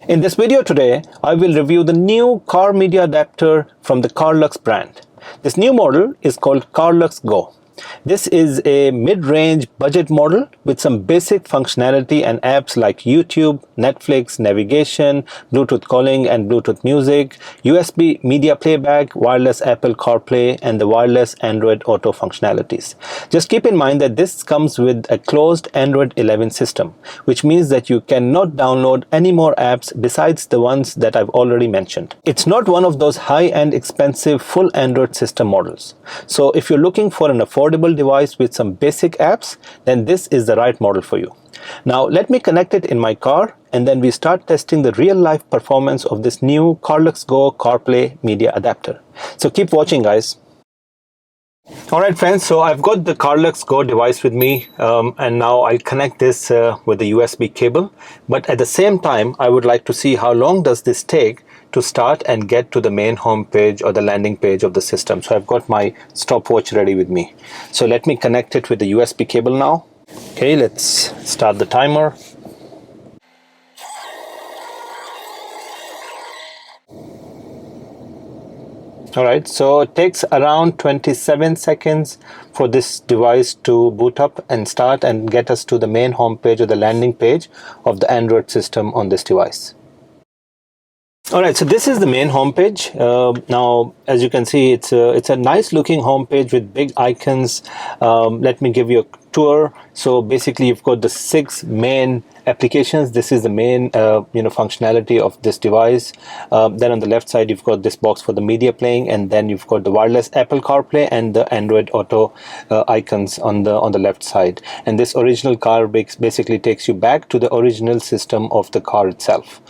In this video today, I will review the new car media adapter from the Carluex brand. This new model is called Carluex Go. This is a mid-range budget model with some basic functionality and apps like YouTube, Netflix, navigation, Bluetooth calling and Bluetooth music, USB media playback, wireless Apple CarPlay, and the wireless Android Auto functionalities. Just keep in mind that this comes with a closed Android 11 system, which means that you cannot download any more apps besides the ones that I've already mentioned. It's not one of those high-end expensive full Android system models. So if you're looking for an affordable device with some basic apps, then this is the right model for you. Now let me connect it in my car, and then we start testing the real-life performance of this new Carluex Go CarPlay media adapter. So keep watching, guys. Alright friends, so I've got the Carluex Go device with me, and now I'll connect this with the USB cable. But at the same time, I would like to see how long does this take to start and get to the main home page or the landing page of the system. So I've got my stopwatch ready with me. So let me connect it with the USB cable now. Okay, let's start the timer. Alright, so it takes around 27 seconds for this device to boot up and start and get us to the main home page or the landing page of the Android system on this device. Alright, so this is the main homepage. Now, as you can see, it's a nice looking homepage with big icons. Let me give you a tour. So basically, you've got the 6 main applications. This is the main functionality of this device. Then on the left side, you've got this box for the media playing, and then you've got the wireless Apple CarPlay and the Android Auto icons on the left side. And this original car basically takes you back to the original system of the car itself.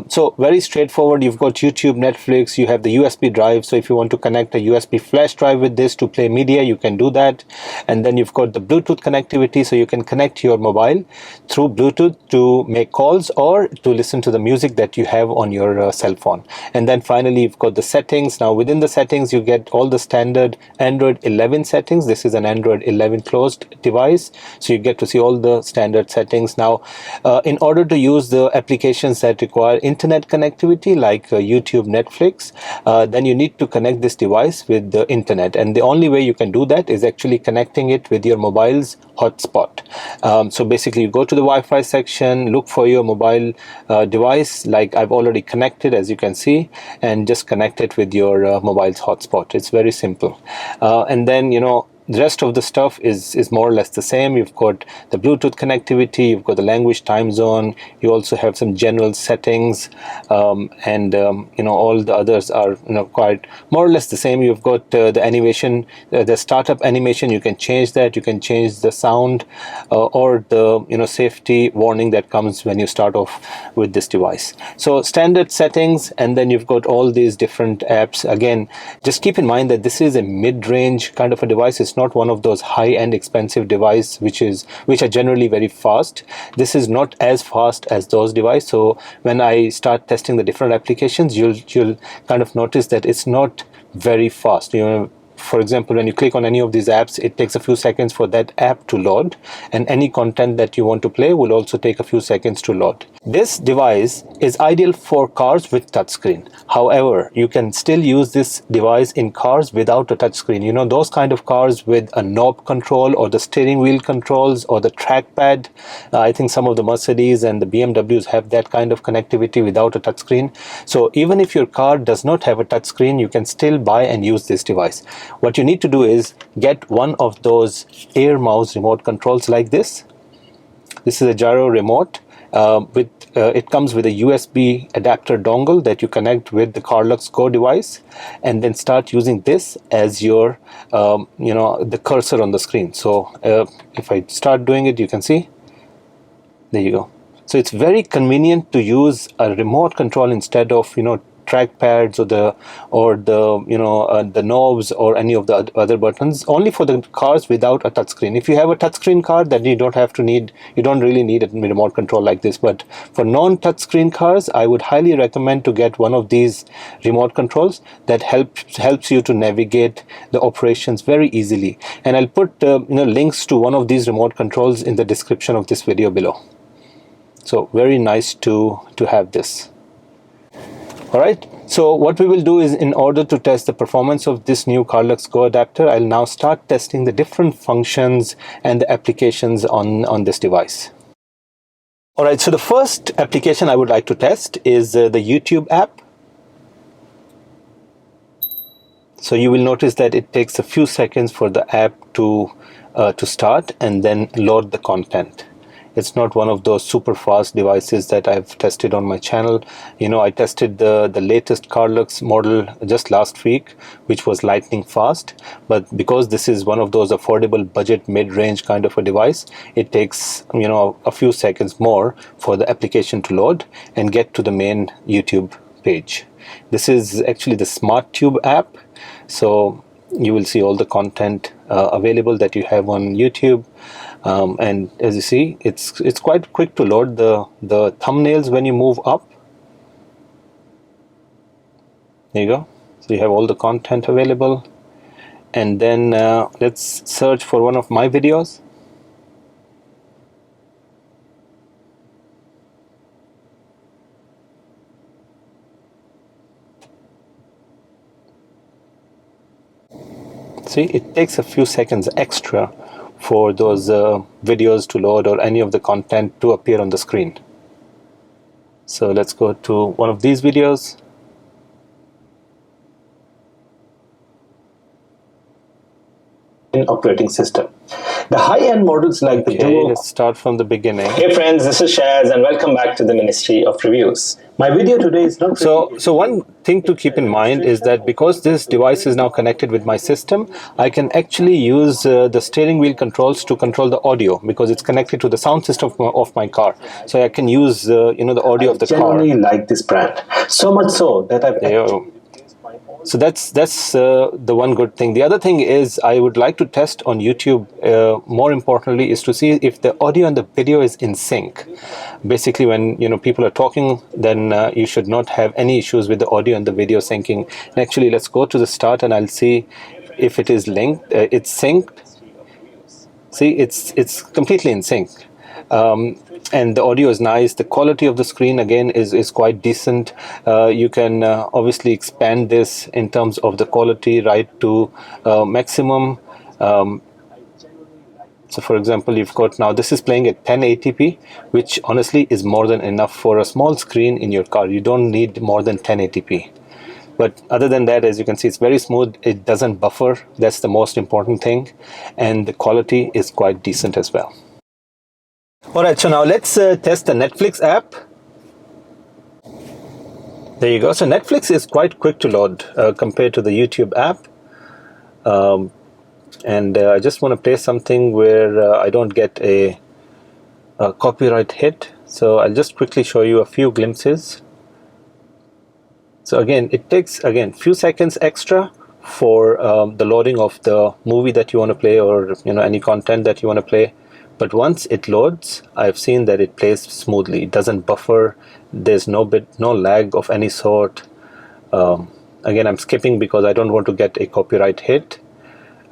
So very straightforward. You've got YouTube, Netflix. You have the USB drive. So if you want to connect a USB flash drive with this to play media, you can do that. And then you've got the Bluetooth connectivity, so you can connect your mobile through Bluetooth to make calls or to listen to the music that you have on your cell phone. And then finally, you've got the settings. Now within the settings, you get all the standard Android 11 settings. This is an Android 11 closed device, so you get to see all the standard settings. Now in order to use the applications that require internet connectivity like YouTube, Netflix, then you need to connect this device with the internet, and the only way you can do that is actually connecting it with your mobile's hotspot. So basically, you go to the Wi-Fi section, look for your mobile device like I've already connected, as you can see, and just connect it with your mobile's hotspot. It's very simple. And then the rest of the stuff is more or less the same. You've got the Bluetooth connectivity, you've got the language, time zone, you also have some general settings, and all the others are quite more or less the same. You've got the animation, the startup animation. You can change that. You can change the sound or the safety warning that comes when you start off with this device. So standard settings, and then you've got all these different apps. Again, just keep in mind that this is a mid-range kind of a device. It's not one of those high-end expensive devices which are generally very fast. This is not as fast as those devices. So when I start testing the different applications, you'll kind of notice that it's not very fast. For example, when you click on any of these apps, it takes a few seconds for that app to load, and any content that you want to play will also take a few seconds to load. This device is ideal for cars with touchscreen. However, you can still use this device in cars without a touchscreen. Those kind of cars with a knob control or the steering wheel controls or the trackpad. I think some of the Mercedes and the BMWs have that kind of connectivity without a touchscreen. So even if your car does not have a touchscreen, you can still buy and use this device. What you need to do is get one of those air mouse remote controls like this. This is a gyro remote. It comes with a USB adapter dongle that you connect with the Carluex Go device, and then start using this as your the cursor on the screen. So if I start doing it, you can see, there you go. So it's very convenient to use a remote control instead of trackpads or the knobs or any of the other buttons, only for the cars without a touchscreen. If you have a touchscreen car, then you don't really need a remote control like this. But for non-touchscreen cars, I would highly recommend to get one of these remote controls that helps you to navigate the operations very easily. And I'll put links to one of these remote controls in the description of this video below. So very nice to have this. All right, so what we will do is, in order to test the performance of this new Carluex Go adapter, I'll now start testing the different functions and the applications on this device. All right, so the first application I would like to test is the YouTube app. So you will notice that it takes a few seconds for the app to start and then load the content. It's not one of those super fast devices that I've tested on my channel. You know, I tested the latest Carluex model just last week, which was lightning fast. But because this is one of those affordable budget mid-range kind of a device, it takes, you know, a few seconds more for the application to load and get to the main YouTube page. This is actually the SmartTube app. So you will see all the content available that you have on YouTube. And as you see, it's quite quick to load the thumbnails when you move up. There you go. So you have all the content available. And then let's search for one of my videos. See, it takes a few seconds extra for those videos to load or any of the content to appear on the screen. So let's go to one of these videos. Operating system. The high-end models like the Duo. Let's start from the beginning. Hey friends, this is Shaz and welcome back to the Ministry of Reviews. My video today is not so one thing to keep in mind is that because this device is now connected with my system, I can actually use the steering wheel controls to control the audio because it's connected to the sound system of my car. So I can use you know, the audio of the car. I genuinely like this brand so much so that I've So that's the one good thing. The other thing is I would like to test on YouTube, more importantly, is to see if the audio and the video is in sync. Basically, when you know people are talking, then you should not have any issues with the audio and the video syncing. And actually, let's go to the start and I'll see if it is linked. It's synced. See, it's completely in sync. And the audio is nice. The quality of the screen again is quite decent. You can obviously expand this in terms of the quality right to maximum. So for example, you've got now this is playing at 1080p, which honestly is more than enough for a small screen in your car. You don't need more than 1080p. But other than that, as you can see, it's very smooth. It doesn't buffer. That's the most important thing. And the quality is quite decent as well. Alright, so now let's test the Netflix app. There you go. So Netflix is quite quick to load compared to the YouTube app. And I just want to play something where I don't get a copyright hit. So I'll just quickly show you a few glimpses. So again, it takes few seconds extra for the loading of the movie that you want to play, or you know, any content that you want to play. But once it loads, I've seen that it plays smoothly. It doesn't buffer. There's no lag of any sort. Again, I'm skipping because I don't want to get a copyright hit.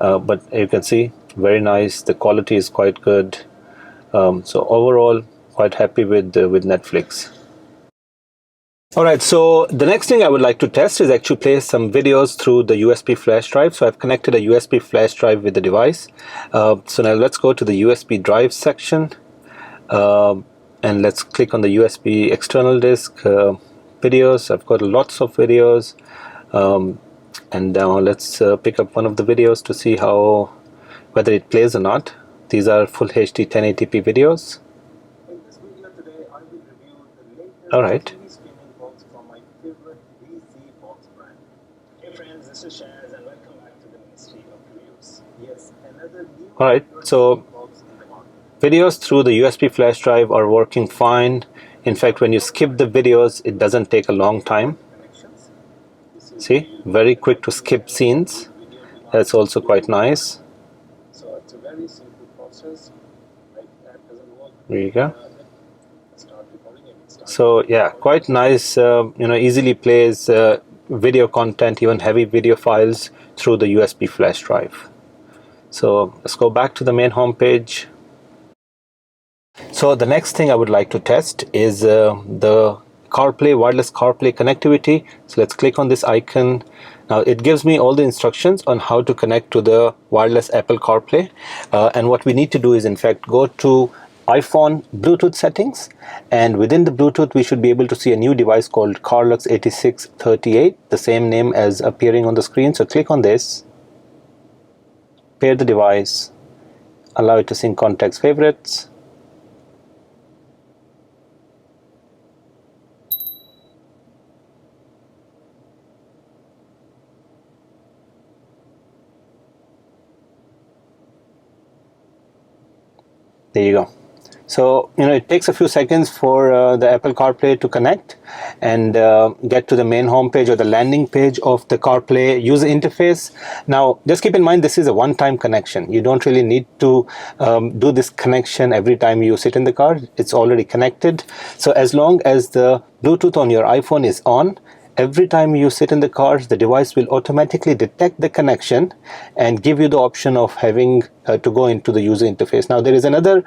But you can see, very nice. The quality is quite good. So overall, quite happy with Netflix. Alright, so the next thing I would like to test is actually play some videos through the USB flash drive. So I've connected a USB flash drive with the device. So now let's go to the USB drive section. And let's click on the USB external disk, videos. I've got lots of videos. And now let's pick up one of the videos to see whether it plays or not. These are full HD 1080p videos. Alright. Alright, so videos through the USB flash drive are working fine. In fact, when you skip the videos, it doesn't take a long time. See, very quick to skip scenes. That's also quite nice. There you go. So yeah, quite nice. You know, easily plays video content, even heavy video files through the USB flash drive. So let's go back to the main home page. So the next thing I would like to test is the CarPlay, wireless CarPlay connectivity. So let's click on this icon. Now it gives me all the instructions on how to connect to the wireless Apple CarPlay. And what we need to do is in fact go to iPhone Bluetooth settings, and within the Bluetooth we should be able to see a new device called Carluex 8638, the same name as appearing on the screen. So click on this, pair the device, allow it to sync contacts, favorites. There you go. So, it takes a few seconds for the Apple CarPlay to connect and get to the main homepage or the landing page of the CarPlay user interface. Now, just keep in mind, this is a one-time connection. You don't really need to do this connection every time you sit in the car. It's already connected. So as long as the Bluetooth on your iPhone is on, every time you sit in the car, the device will automatically detect the connection and give you the option of having to go into the user interface. Now, there is another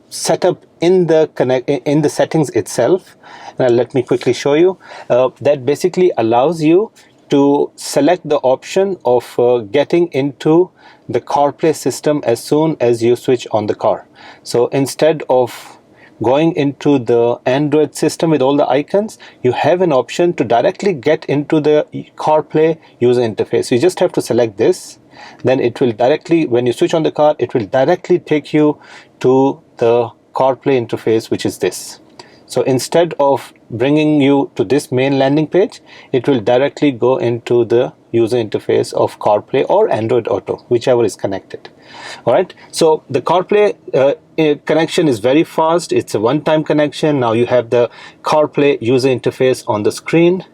setup in the settings itself. Let me quickly show you. That basically allows you to select the option of getting into the CarPlay system as soon as you switch on the car. So instead of going into the Android system with all the icons, you have an option to directly get into the CarPlay user interface. You just have to select this, then it will directly, when you switch on the car, it will directly take you to the CarPlay interface, which is this. So instead of bringing you to this main landing page, it will directly go into the user interface of CarPlay or Android Auto, whichever is connected. All right, so the CarPlay connection is very fast. It's a one-time connection. Now you have the CarPlay user interface on the screen,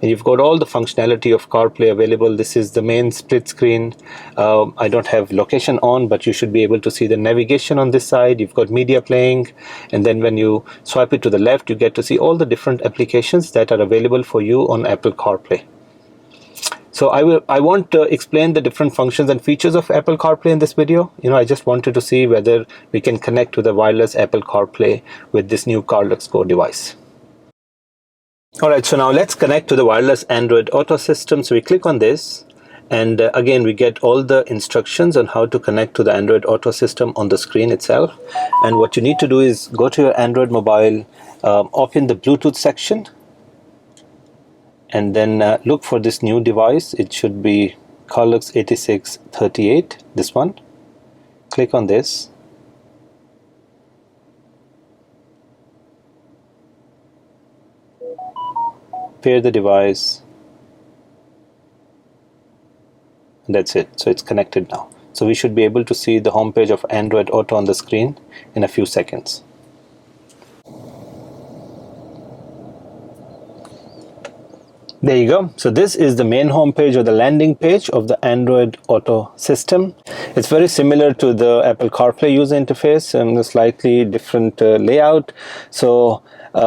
and you've got all the functionality of CarPlay available. This is the main split screen. I don't have location on, but you should be able to see the navigation on this side. You've got media playing, and then when you swipe it to the left, you get to see all the different applications that are available for you on Apple CarPlay. So I won't explain the different functions and features of Apple CarPlay in this video. I just wanted to see whether we can connect to the wireless Apple CarPlay with this new Carluex Go device. Alright, so now let's connect to the wireless Android Auto system. So we click on this, and again we get all the instructions on how to connect to the Android Auto system on the screen itself. And what you need to do is go to your Android mobile, open the Bluetooth section, and then look for this new device. It should be Carluex 8638, this one. Click on this. Pair the device. And that's it. So it's connected now. So we should be able to see the homepage of Android Auto on the screen in a few seconds. There you go. So this is the main homepage or the landing page of the Android Auto system. It's very similar to the Apple CarPlay user interface and a slightly different layout. So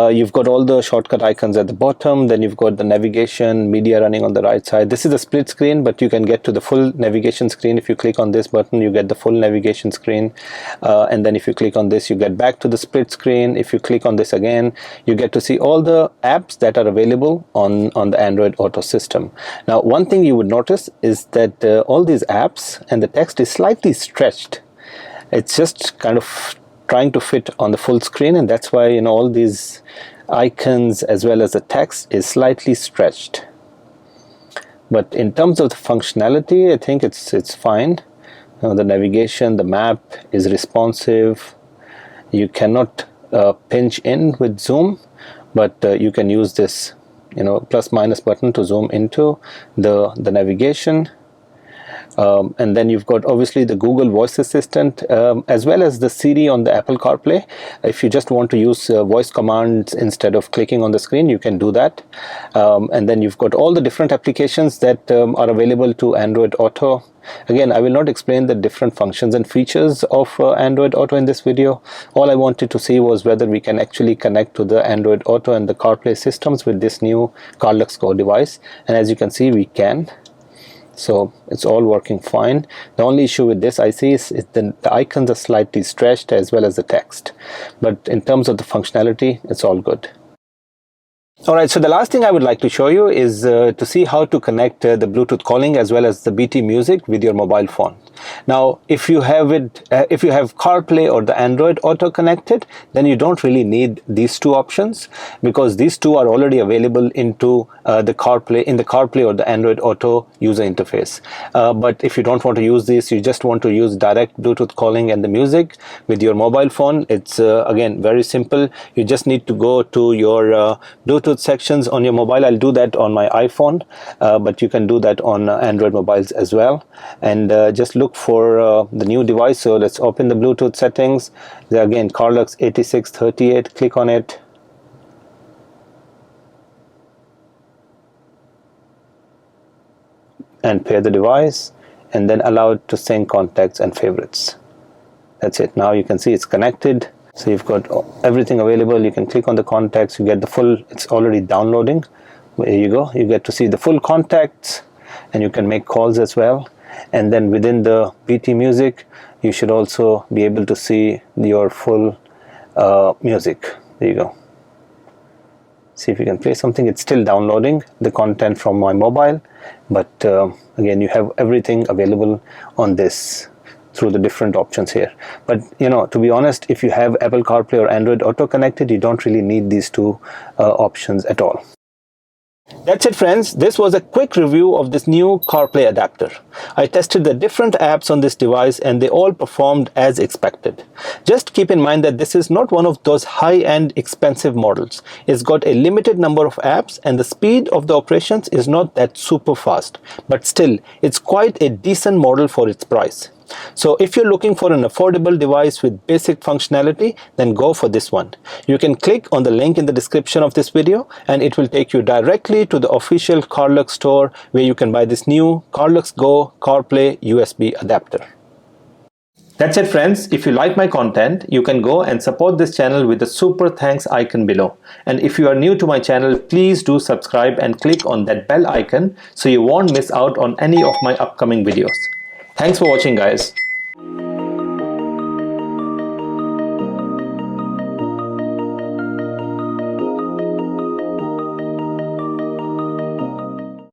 you've got all the shortcut icons at the bottom, then you've got the navigation, media running on the right side. This is a split screen, but you can get to the full navigation screen. If you click on this button, you get the full navigation screen. And then if you click on this, you get back to the split screen. If you click on this again, you get to see all the apps that are available on the Android Auto system. Now, one thing you would notice is that all these apps and the text is slightly stretched. It's just kind of trying to fit on the full screen, and that's why all these icons as well as the text is slightly stretched. But in terms of the functionality, I think it's fine. The navigation, the map is responsive. You cannot pinch in with zoom, but you can use this plus minus button to zoom into the navigation. And then you've got obviously the Google Voice Assistant as well as the Siri on the Apple CarPlay. If you just want to use voice commands instead of clicking on the screen, you can do that. And then you've got all the different applications that are available to Android Auto. Again, I will not explain the different functions and features of Android Auto in this video. All I wanted to see was whether we can actually connect to the Android Auto and the CarPlay systems with this new Carluex Go device. And as you can see, we can. So it's all working fine. The only issue with this I see is the icons are slightly stretched as well as the text. But in terms of the functionality, it's all good. All right, so the last thing I would like to show you is to see how to connect the Bluetooth calling as well as the BT music with your mobile phone. Now, if you have CarPlay or the Android Auto connected, then you don't really need these two options, because these two are already available into the CarPlay or the Android Auto user interface. But if you don't want to use this, you just want to use direct Bluetooth calling and the music with your mobile phone, it's again very simple. You just need to go to your Bluetooth sections on your mobile. I'll do that on my iPhone, but you can do that on Android mobiles as well. And just look for the new device. So let's open the Bluetooth settings. There again, Carluex 8638. Click on it. And pair the device, and then allow it to sync contacts and favorites. That's it. Now you can see it's connected. So you've got everything available. You can click on the contacts. You get the full, it's already downloading. There you go. You get to see the full contacts, and you can make calls as well. And then within the BT music, you should also be able to see your full music. There you go. See if you can play something. It's still downloading the content from my mobile, but again, you have everything available on this through the different options here. But to be honest, if you have Apple CarPlay or Android Auto connected, you don't really need these two options at all. That's it, friends. This was a quick review of this new CarPlay adapter. I tested the different apps on this device and they all performed as expected. Just keep in mind that this is not one of those high-end expensive models. It's got a limited number of apps and the speed of the operations is not that super fast. But still, it's quite a decent model for its price. So if you're looking for an affordable device with basic functionality, then go for this one. You can click on the link in the description of this video and it will take you directly to the official Carluex store where you can buy this new Carluex Go CarPlay USB adapter. That's it, friends. If you like my content, you can go and support this channel with the super thanks icon below. And if you are new to my channel, please do subscribe and click on that bell icon so you won't miss out on any of my upcoming videos. Thanks for watching, guys.